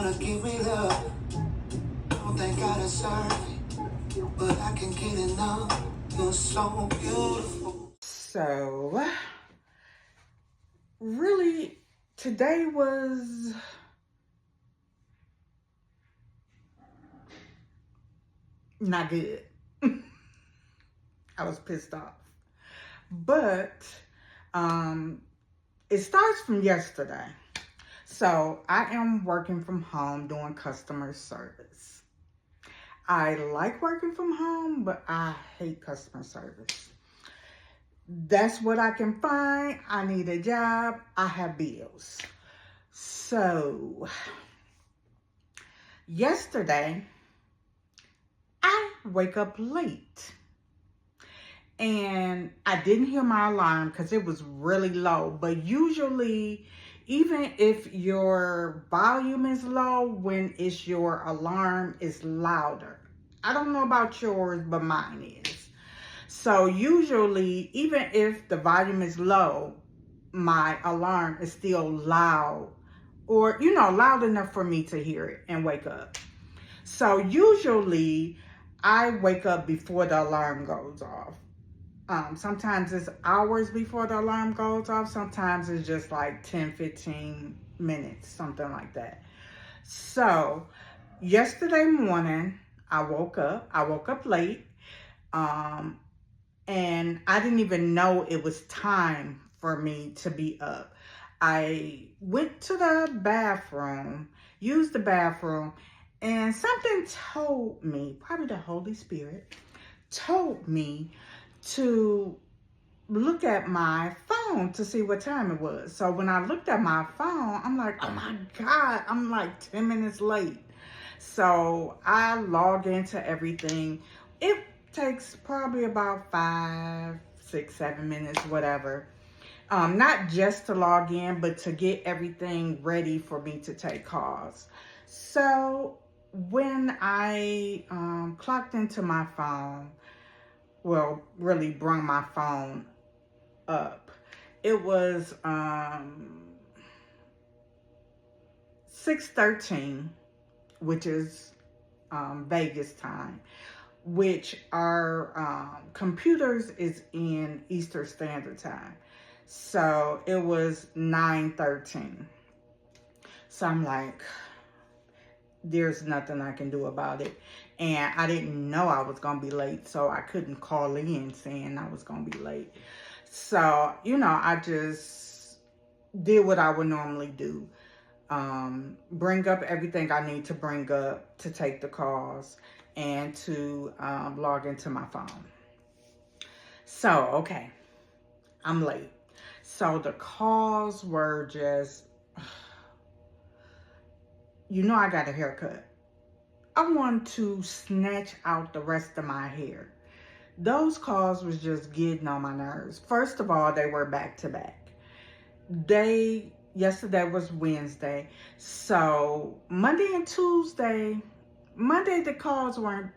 wanna give me love. Don't think I deserve it, but I can get enough. You're so beautiful. So, really, today was not good. I was pissed off. But it starts from yesterday. So I am working from home doing customer service. I like working from home, but I hate customer service. That's what I can find. I need a job. I have bills. So yesterday, I wake up late. And I didn't hear my alarm because it was really low. But usually, even if your volume is low, when it's your alarm is louder. I don't know about yours, but mine is. So usually, even if the volume is low, my alarm is still loud. Or, loud enough for me to hear it and wake up. So usually, I wake up before the alarm goes off. Sometimes it's hours before the alarm goes off. Sometimes it's just like 10, 15 minutes, something like that. So yesterday morning, I woke up late. And I didn't even know it was time for me to be up. I went to the bathroom, used the bathroom, and something told me, probably the Holy Spirit, told me to look at my phone to see what time it was. So when I looked at my phone, I'm like, oh my God, I'm like 10 minutes late. So I log into everything. It takes probably about 5, 6, 7 minutes, whatever. Not just to log in, but to get everything ready for me to take calls. So when I clocked into my phone, well, really brung my phone up, it was 6:13, which is Vegas time, which our computers is in Eastern Standard Time. So it was 9:13. So I'm like, there's nothing I can do about it. And I didn't know I was going to be late, so I couldn't call in saying I was going to be late. So, I just did what I would normally do. Bring up everything I need to bring up to take the calls and to log into my phone. So, okay, I'm late. So the calls were just, I got a haircut. I want to snatch out the rest of my hair. Those calls was just getting on my nerves. First of all, they were back to back. Yesterday was Wednesday. So Monday and Tuesday, Monday the calls was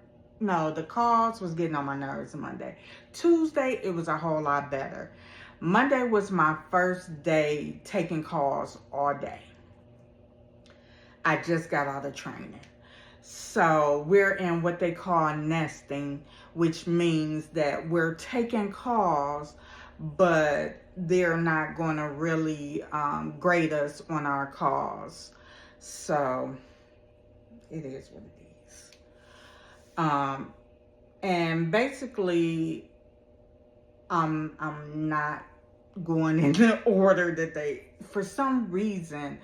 getting on my nerves Monday. Tuesday, it was a whole lot better. Monday was my first day taking calls all day. I just got out of training. So we're in what they call nesting, which means that we're taking calls, but they're not going to really grade us on our calls. So it is what it is. And basically, I'm not going in the order that for some reason,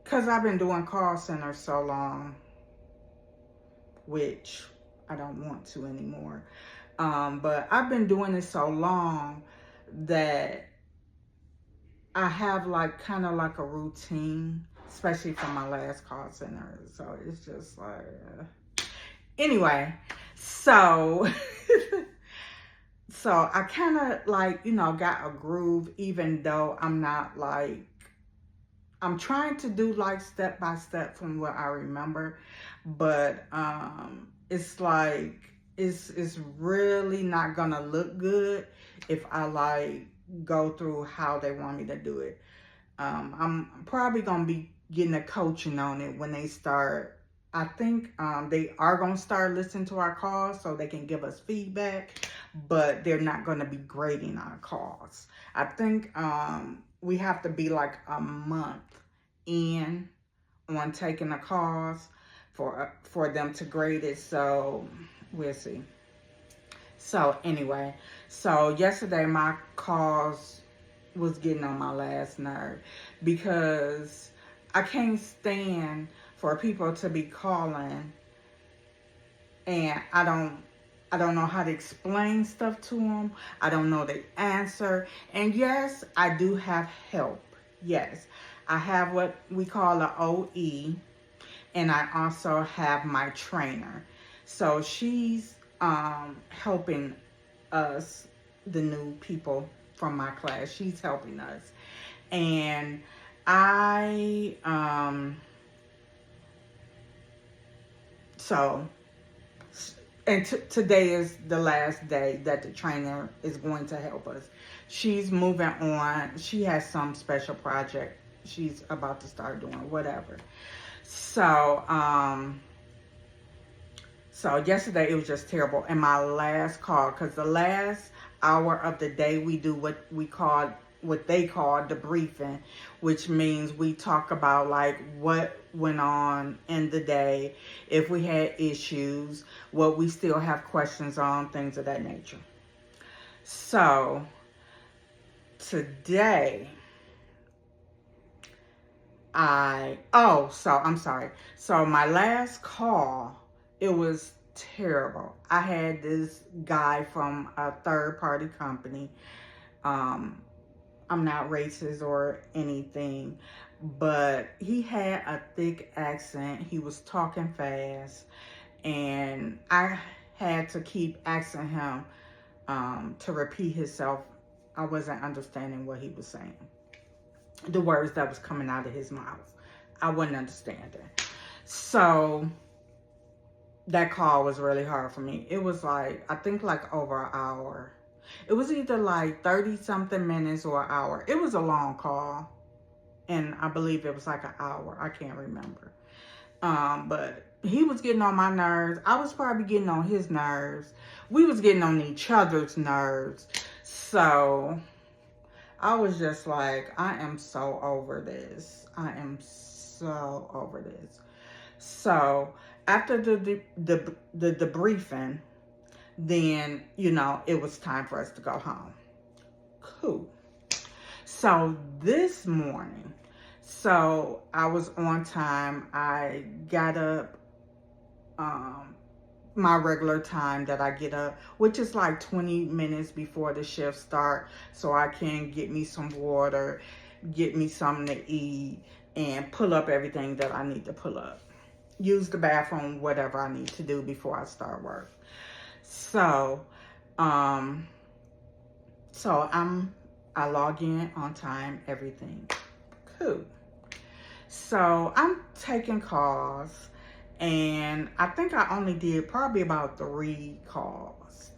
because I've been doing call center so long, which I don't want to anymore. But I've been doing it so long that I have kind of like a routine, especially from my last call center. So it's just like, anyway, so, so I kind of got a groove, even though I'm not I'm trying to do step by step from what I remember, but it's it's really not gonna look good if I go through how they want me to do it. I'm probably gonna be getting a coaching on it when they start. I think they are going to start listening to our calls so they can give us feedback, but they're not going to be grading our calls. I think we have to be like a month in on taking the calls for them to grade it. So we'll see. So anyway, so yesterday my calls was getting on my last nerve because I can't stand for people to be calling and I don't know how to explain stuff to them. I don't know the answer. And yes, I do have help. Yes, I have what we call an OE, and I also have my trainer. So she's helping us, the new people from my class. She's helping us. And I so and today is the last day that the trainer is going to help us. She's moving on. She has some special project she's about to start doing, whatever. So so yesterday it was just terrible. And my last call, because the last hour of the day we do what they call debriefing, which means we talk about like what went on in the day, if we had issues, what we still have questions on, things of that nature. So today I'm sorry. So my last call, it was terrible. I had this guy from a third party company. I'm not racist or anything, but he had a thick accent. He was talking fast, and I had to keep asking him to repeat himself. I wasn't understanding what he was saying. The words that was coming out of his mouth, I wasn't understanding. So that call was really hard for me. It was like, I think like over an hour. It was either like 30 something minutes or an hour. It was a long call. And I believe it was like an hour. I can't remember. But he was getting on my nerves. I was probably getting on his nerves. We was getting on each other's nerves. So I was just like, I am so over this. I am so over this. So after the debriefing, then, you know, it was time for us to go home. Cool. So this morning, so I was on time. I got up my regular time that I get up, which is like 20 minutes before the shift start, so I can get me some water, get me something to eat, and pull up everything that I need to pull up. Use the bathroom, whatever I need to do before I start work. So, I log in on time, everything. Cool. So I'm taking calls, and I think I only did probably about 4 calls,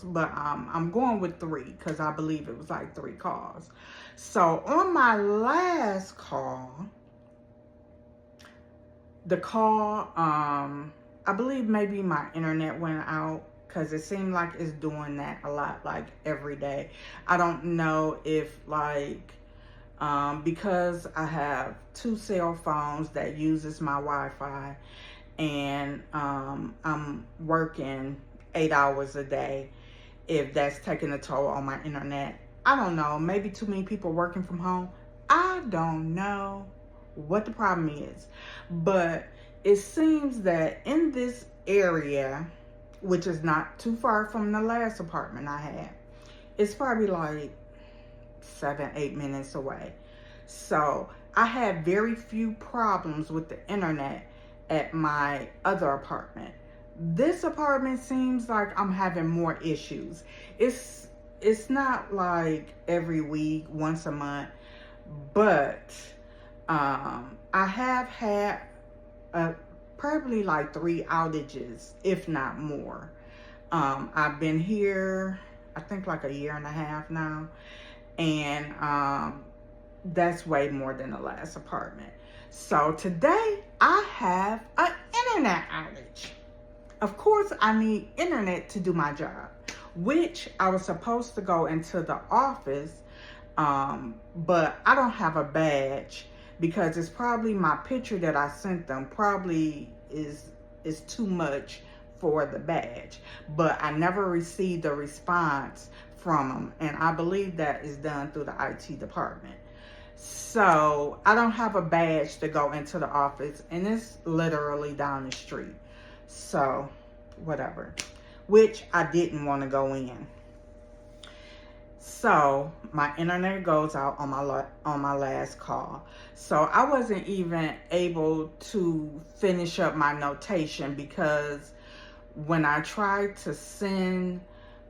but I'm going with 3 because I believe it was like 3 calls. So on my last call, I believe maybe my internet went out because it seemed like it's doing that a lot, like every day. I don't know if like, because I have 2 cell phones that uses my Wi-Fi, and I'm working 8 hours a day, if that's taking a toll on my internet. I don't know, maybe too many people working from home. I don't know what the problem is, but it seems that in this area, which is not too far from the last apartment I had, it's probably like 7-8 minutes away. So I had very few problems with the internet at my other apartment. This apartment seems like I'm having more issues. It's not like every week, once a month, but I have had probably like 3 outages, if not more. I've been here, I think like a year and a half now, and That's way more than the last apartment. So today I have an internet outage. Of course, I need internet to do my job, which I was supposed to go into the office, but I don't have a badge because it's probably my picture that I sent them probably is too much for the badge. But I never received a response from them, and I believe that is done through the IT department. So I don't have a badge to go into the office, and it's literally down the street. So whatever, which I didn't want to go in. So my internet goes out on my last call. So I wasn't even able to finish up my notation because when I tried to send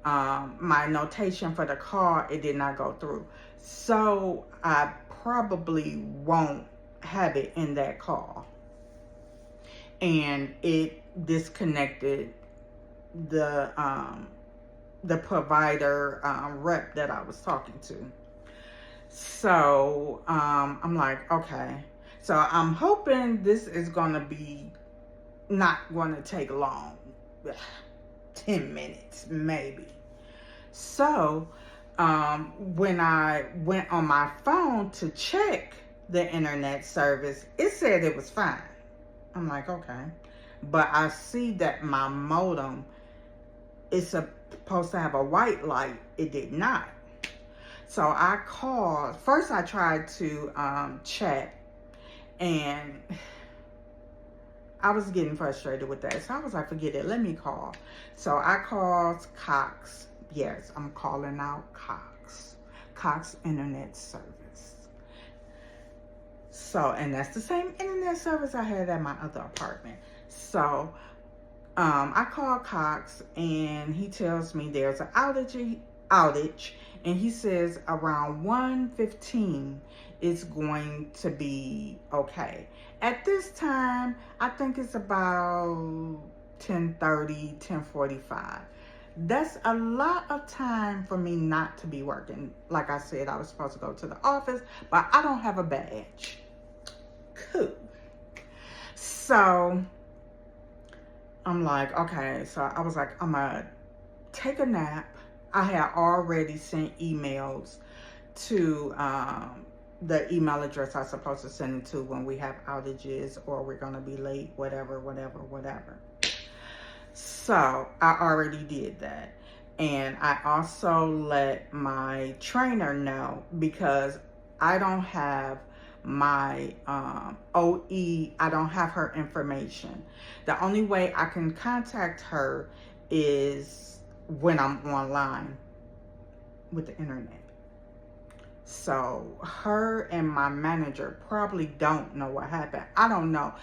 my notation for the call, it did not go through. So I probably won't have it in that call. And it disconnected the provider rep that I was talking to. So I'm like, okay. So I'm hoping this is gonna be not gonna take long, 10 minutes maybe. So when I went on my phone to check the internet service, it said it was fine. I'm like, okay. But I see that my modem is supposed to have a white light. It did not. So I called. First I tried to chat, and I was getting frustrated with that. So I was like, forget it, let me call. So I called Cox. Yes, I'm calling out Cox. Cox Internet Service. So, and that's the same internet service I had at my other apartment. So I called Cox, and he tells me there's an outage, and he says around 1:15 it's going to be okay. At this time, I think it's about 10:30, 10:45. That's a lot of time for me not to be working. Like I said, I was supposed to go to the office, but I don't have a badge. Cool. So I'm like, okay. So I was like, I'm gonna take a nap. I had already sent emails to the email address I was supposed to send it to when we have outages or we're gonna be late, whatever. So I already did that. And I also let my trainer know because I don't have my OE, I don't have her information. The only way I can contact her is when I'm online with the internet. So her and my manager probably don't know what happened. I don't know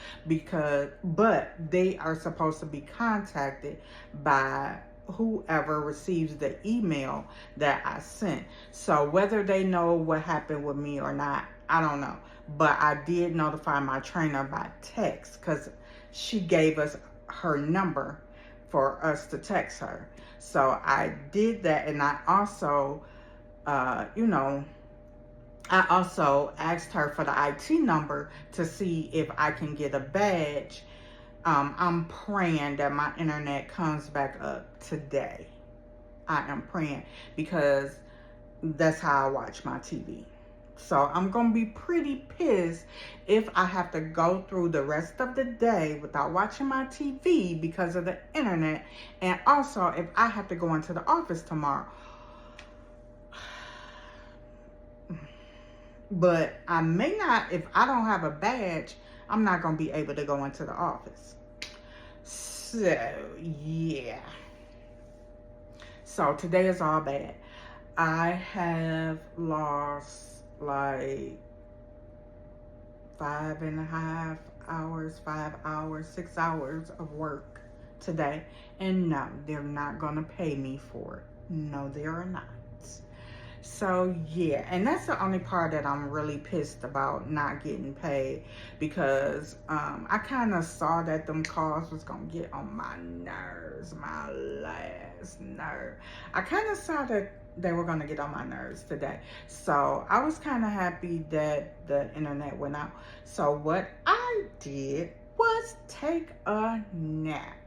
but they are supposed to be contacted by whoever receives the email that I sent. So whether they know what happened with me or not, I don't know. But I did notify my trainer by text because she gave us her number for us to text her. So I did that, and I also, I also asked her for the IT number to see if I can get a badge. I'm praying that my internet comes back up today. I am praying because that's how I watch my TV. So I'm going to be pretty pissed if I have to go through the rest of the day without watching my TV because of the internet. And also if I have to go into the office tomorrow. But I may not, if I don't have a badge, I'm not going to be able to go into the office. So, yeah. So today is all bad. I have lost like 5.5 hours, 5 hours, 6 hours of work today. And no, they're not going to pay me for it. No, they are not. So yeah, and that's the only part that I'm really pissed about, not getting paid, because I kind of saw that them calls was gonna get on my nerves, my last nerve. I kind of saw that they were going to get on my nerves today. So I was kind of happy that the internet went out. So what I did was take a nap,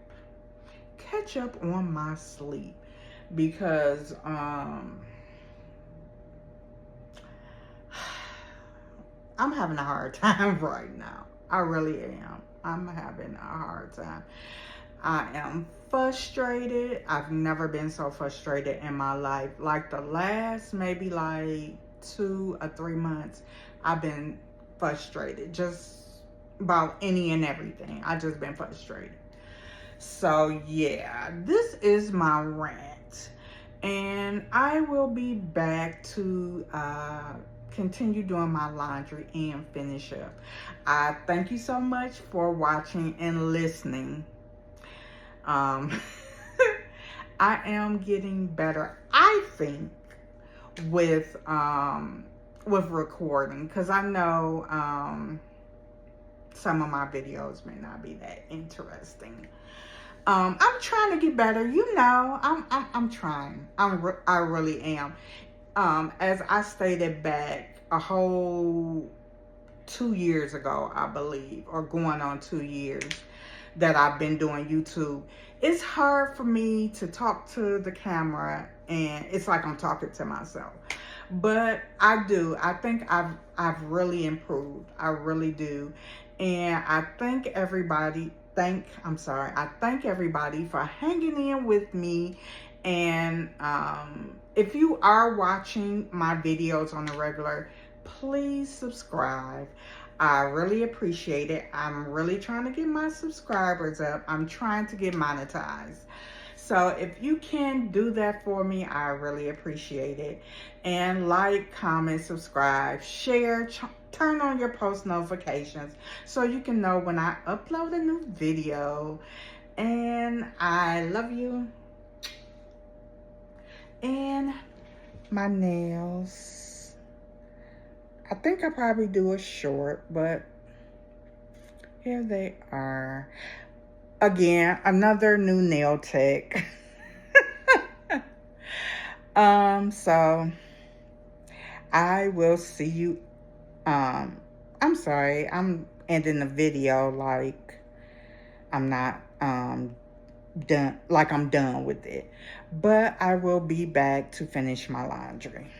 catch up on my sleep, because I'm having a hard time right now. I really am. I'm having a hard time. I am frustrated. I've never been so frustrated in my life. Like the last maybe like 2 or 3 months, I've been frustrated just about any and everything. I just been frustrated. So yeah, this is my rant, and I will be back to continue doing my laundry and finish up. I thank you so much for watching and listening. I am getting better, I think, with recording, because I know some of my videos may not be that interesting. I'm trying to get better. You know, I'm trying. I really am. As I stated back a whole 2 years ago, I believe, or going on 2 years that I've been doing YouTube. It's hard for me to talk to the camera, and it's like I'm talking to myself. But I do. I think I've really improved. I really do. And I thank everybody. I thank everybody for hanging in with me. And if you are watching my videos on the regular, please subscribe. I really appreciate it. I'm really trying to get my subscribers up. I'm trying to get monetized. So if you can do that for me, I really appreciate it. And like, comment, subscribe, share, turn on your post notifications so you can know when I upload a new video. And I love you. And my nails, I think I probably do a short, but here they are. Again, another new nail tech. So I will see you. I'm sorry, I'm ending the video like I'm not done, like I'm done with it. But I will be back to finish my laundry.